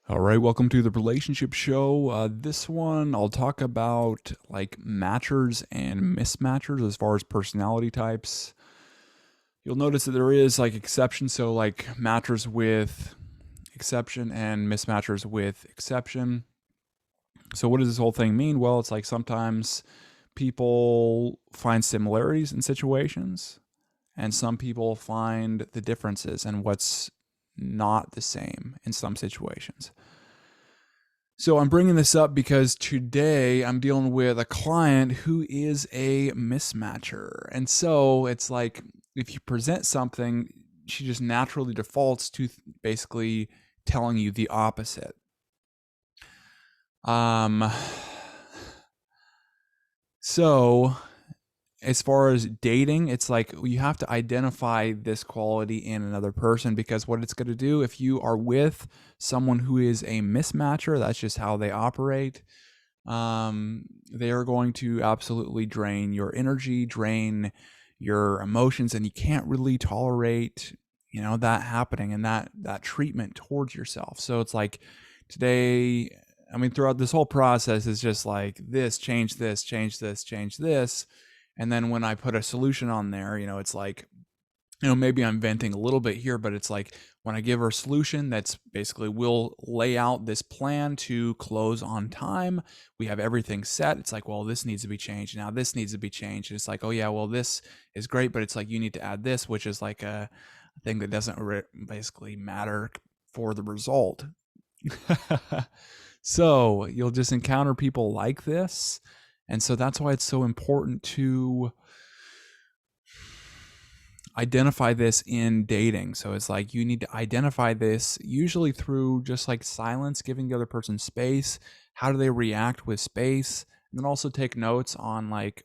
All right, welcome to the relationship show. This one, I'll talk about like matchers and mismatchers as far as personality types. You'll notice that there is like exceptions, so like matchers with exception and mismatchers with exception. So, what does this whole thing mean? Well, it's like sometimes people find similarities in situations, and some people find the differences and what's not the same in some situations. So I'm bringing this up because today I'm dealing with a client who is a mismatcher. And so it's like if you present something, she just naturally defaults to basically telling you the opposite. Um so as far as dating, it's like you have to identify this quality in another person, because what it's going to do if you are with someone who is a mismatcher, that's just how they operate. They are going to absolutely drain your energy, drain your emotions, and you can't really tolerate, that happening and that treatment towards yourself. So it's like today, I mean, throughout this whole process is just like this, change this, change this, change this. And then when I put a solution on there, it's like, maybe I'm venting a little bit here, but it's like when I give her a solution that's basically we'll lay out this plan to close on time. We have everything set. It's like, well, this needs to be changed. Now this needs to be changed. And it's like, oh yeah, well, this is great, but it's like you need to add this, which is like a thing that doesn't basically matter for the result. So you'll just encounter people like this. And so that's why it's so important to identify this in dating. So it's like you need to identify this usually through just like silence, giving the other person space. How do they react with space? And then also take notes on like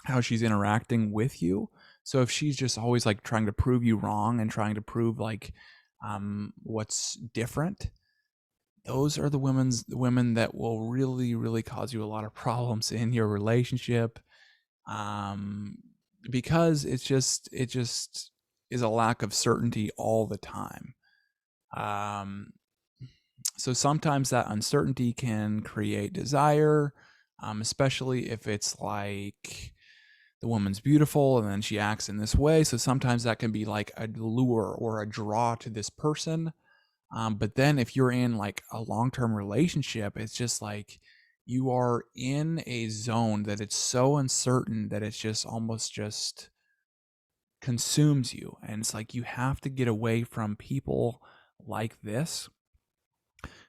how she's interacting with you. So if she's just always like trying to prove you wrong and trying to prove like what's different, those are the women that will really, really cause you a lot of problems in your relationship. Um, because it just is a lack of certainty all the time. Um, so sometimes that uncertainty can create desire, especially if it's like the woman's beautiful and then she acts in this way. So sometimes that can be like a lure or a draw to this person. But then if you're in like a long-term relationship, it's just like you are in a zone that it's so uncertain that it's just almost just consumes you. And it's like you have to get away from people like this.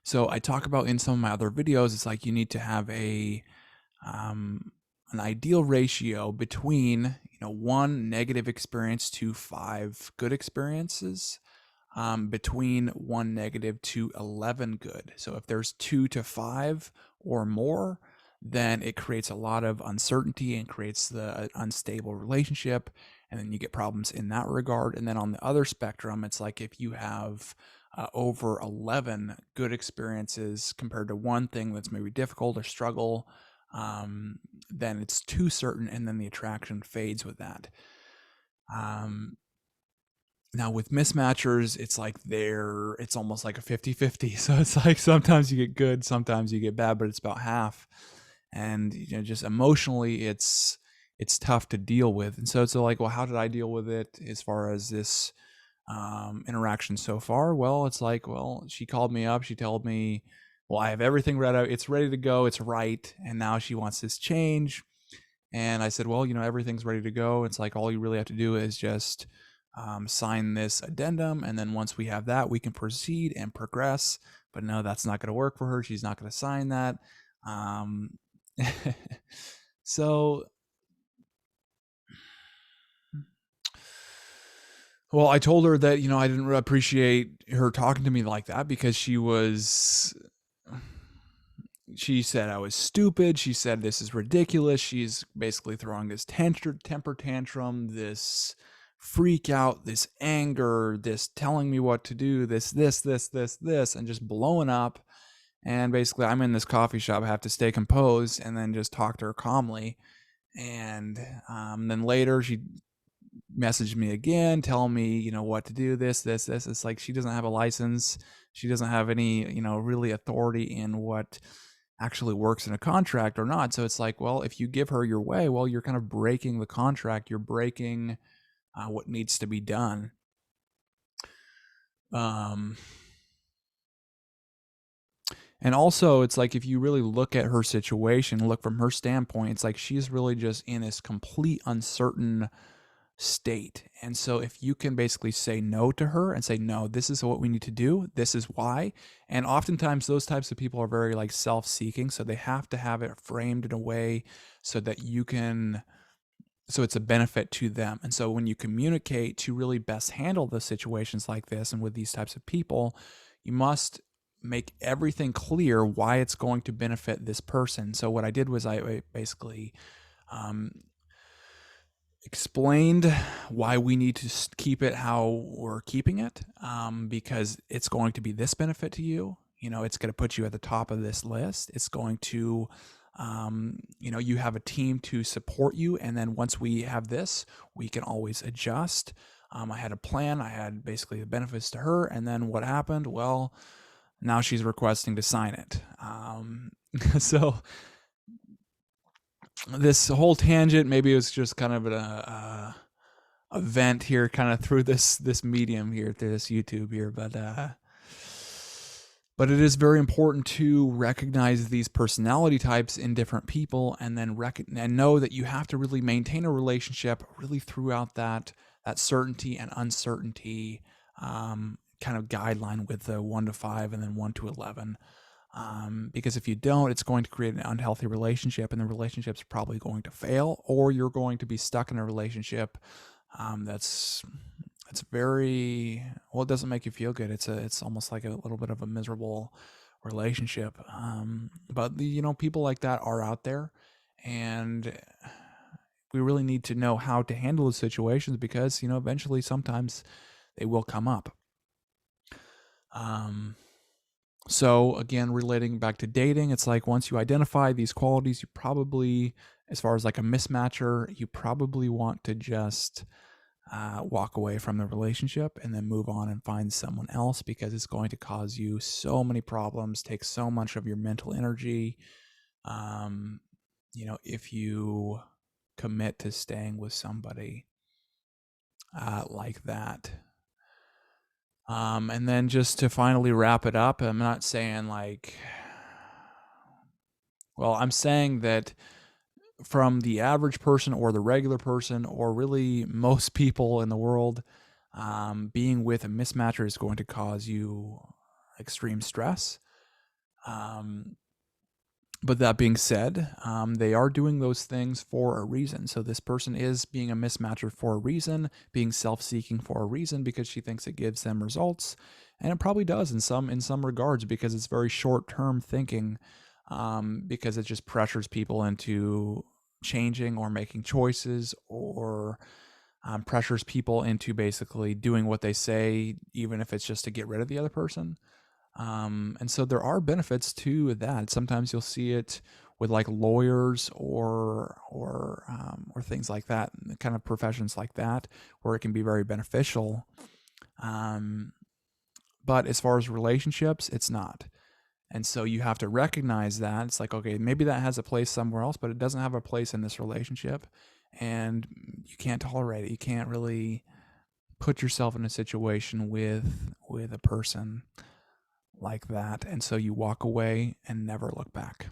So I talk about in some of my other videos, it's like you need to have um, an ideal ratio between one negative experience to 5 good experiences, between 1 negative to 11 good. So if there's 2 to 5 or more, then it creates a lot of uncertainty and creates the unstable relationship. And then you get problems in that regard. And then on the other spectrum, it's like if you have over 11 good experiences compared to one thing that's maybe difficult or struggle, then it's too certain, and then the attraction fades with that. Now with mismatchers, it's almost like a 50-50. So it's like sometimes you get good, sometimes you get bad, but it's about half. And just emotionally it's tough to deal with. And so it's like, well, how did I deal with it as far as this interaction so far? Well, it's like, well, she called me up, she told me, well, I have everything ready, it's ready to go, it's right, and now she wants this change. And I said, well, everything's ready to go. It's like all you really have to do is just sign this addendum. And then once we have that, we can proceed and progress. But no, that's not going to work for her. She's not going to sign that. Um, so, well, I told her that, I didn't appreciate her talking to me like that, because she said I was stupid. She said this is ridiculous. She's basically throwing this temper tantrum, this freak out, this anger, this telling me what to do, this, and just blowing up. And basically, I'm in this coffee shop. I have to stay composed and then just talk to her calmly. And then later, she message me again, tell me, what to do, this. It's like she doesn't have a license. She doesn't have any, really authority in what actually works in a contract or not. So it's like, well, if you give her your way, well, you're kind of breaking the contract. You're breaking what needs to be done. And also, it's like if you really look at her situation, look from her standpoint, it's like she's really just in this complete uncertain state. And so if you can basically say no to her and say, no, this is what we need to do, this is why. And oftentimes those types of people are very like self-seeking. So they have to have it framed in a way so that so it's a benefit to them. And so when you communicate to really best handle the situations like this and with these types of people, you must make everything clear why it's going to benefit this person. So what I did was I basically explained why we need to keep it how we're keeping it, because it's going to be this benefit to you. It's going to put you at the top of this list. It's going to, you have a team to support you. And then once we have this, we can always adjust. I had a plan. I had basically the benefits to her. And then what happened? Well, now she's requesting to sign it. So this whole tangent, maybe it was just kind of a vent here, kind of through this medium here, through this YouTube here, but it is very important to recognize these personality types in different people, and then and know that you have to really maintain a relationship really throughout that certainty and uncertainty kind of guideline with the 1 to 5 and then 1 to 11. Because if you don't, it's going to create an unhealthy relationship, and the relationship's probably going to fail, or you're going to be stuck in a relationship that's very, well, it doesn't make you feel good. It's almost like a little bit of a miserable relationship. But people like that are out there, and we really need to know how to handle the situations, because eventually sometimes they will come up. So again, relating back to dating, it's like once you identify these qualities, you probably, as far as like a mismatcher, you probably want to just walk away from the relationship and then move on and find someone else, because it's going to cause you so many problems, take so much of your mental energy. If you commit to staying with somebody like that. And then just to finally wrap it up, I'm not saying like, well, I'm saying that from the average person or the regular person, or really most people in the world, being with a mismatcher is going to cause you extreme stress. But that being said, they are doing those things for a reason. So this person is being a mismatcher for a reason, being self-seeking for a reason, because she thinks it gives them results, and it probably does in some regards, because it's very short-term thinking, because it just pressures people into changing or making choices, or pressures people into basically doing what they say, even if it's just to get rid of the other person. And so there are benefits to that. Sometimes you'll see it with like lawyers or things like that, kind of professions like that, where it can be very beneficial. But as far as relationships, it's not. And so you have to recognize that. It's like, okay, maybe that has a place somewhere else, but it doesn't have a place in this relationship. And you can't tolerate it. You can't really put yourself in a situation with a person like that. And so you walk away and never look back.